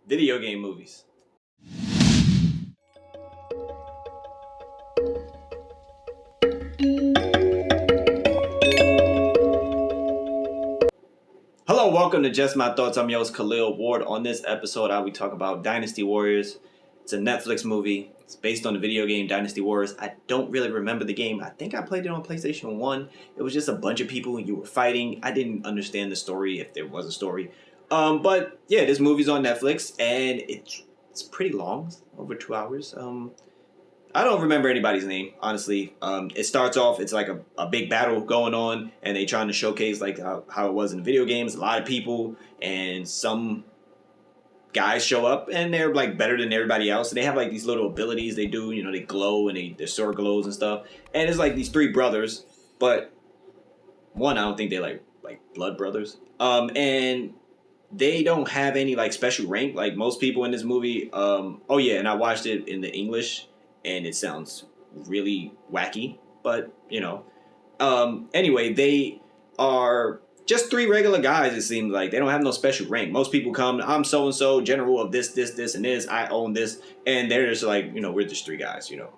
video game movies. Hello, welcome to Just My Thoughts. I'm your host, Khaleel Ward. On this episode, I'll be talking about Dynasty Warriors. It's a Netflix movie. It's based on the video game Dynasty Warriors. I don't really remember the game. I think I played it on PlayStation 1. It was just a bunch of people and you were fighting. I didn't understand the story, if there was a story. But yeah, this movie's on Netflix and it's pretty long, over 2 hours. I don't remember anybody's name, honestly. It starts off, it's like a big battle going on, and they trying to showcase like how it was in video games. A lot of people, and some guys show up, and they're like better than everybody else. And they have like these little abilities they do, you know, they glow, and their sword glows and stuff. And it's like these three brothers, but one, I don't think they like blood brothers. And they don't have any like special rank like most people in this movie. Oh yeah, and I watched it in the English, and it sounds really wacky, but you know. Anyway, they are just three regular guys, it seems like. They don't have no special rank. Most people come, I'm so-and-so, general of this, and this, I own this, and they're just like, you know, we're just three guys, you know.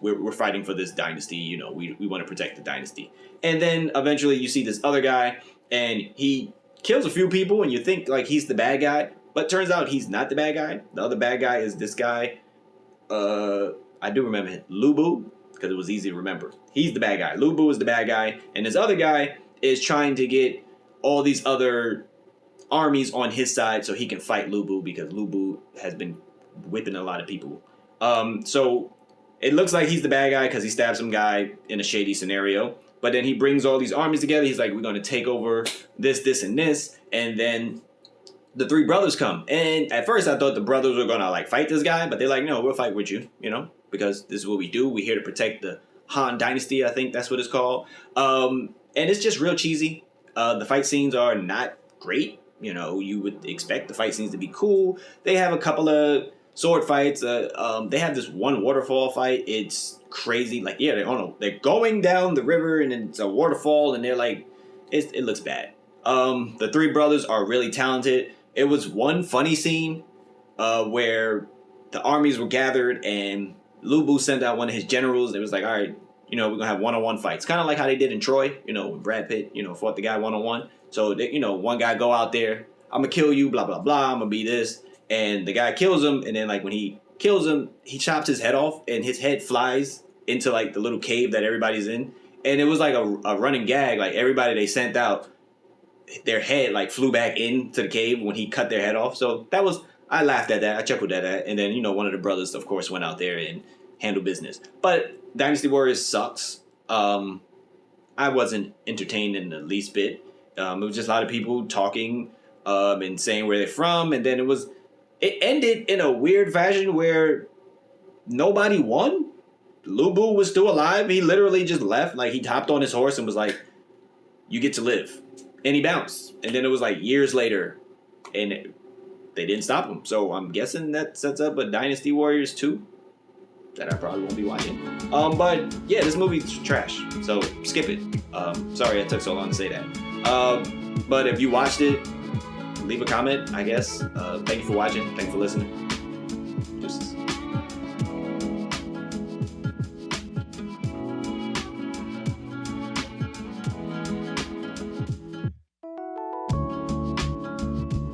We're fighting for this dynasty, you know, we want to protect the dynasty. And then eventually you see this other guy, and he kills a few people, and you think like he's the bad guy, but turns out he's not the bad guy. The other bad guy is this guy, I do remember him, Lubu, because it was easy to remember. He's the bad guy. Lubu is the bad guy, and this other guy is trying to get all these other armies on his side so he can fight Lubu, because Lubu has been whipping a lot of people. So it looks like he's the bad guy because he stabbed some guy in a shady scenario. But then he brings all these armies together. He's like, we're going to take over this, and this. And then the three brothers come. And at first I thought the brothers were going to like fight this guy. But they're like, no, we'll fight with you, you know, because this is what we do. We're here to protect the Han Dynasty. I think that's what it's called. And it's just real cheesy. The fight scenes are not great. You know, you would expect the fight scenes to be cool. They have a couple of sword fights. They have this one waterfall fight. It's crazy. Like, yeah, they're going down the river and it's a waterfall, and they're like, it looks bad. The three brothers are really talented. It was one funny scene where the armies were gathered and Lubu sent out one of his generals. It was like, all right, you know, we're gonna have one-on-one fights, kind of like how they did in Troy. You know, when Brad Pitt, you know, fought the guy one-on-one. So they, you know, one guy go out there, I'm gonna kill you, blah blah blah, I'm gonna be this. And the guy kills him, and then like when he kills him, he chops his head off, and his head flies into like the little cave that everybody's in. And it was like a running gag. Like everybody they sent out, their head like flew back into the cave when he cut their head off. So that was, I laughed at that, I chuckled at that. And then, you know, one of the brothers, of course, went out there and handled business. But Dynasty Warriors sucks. I wasn't entertained in the least bit. It was just a lot of people talking and saying where they're from, and then it ended in a weird fashion where nobody won. Lubu was still alive. He literally just left. Like, he hopped on his horse and was like, you get to live. And he bounced. And then it was like years later, and they didn't stop him. So I'm guessing that sets up a Dynasty Warriors 2 that I probably won't be watching. But yeah, this movie's trash. So skip it. Sorry I took so long to say that. But if you watched it, leave a comment, I guess. Thank you for watching. Thank you for listening.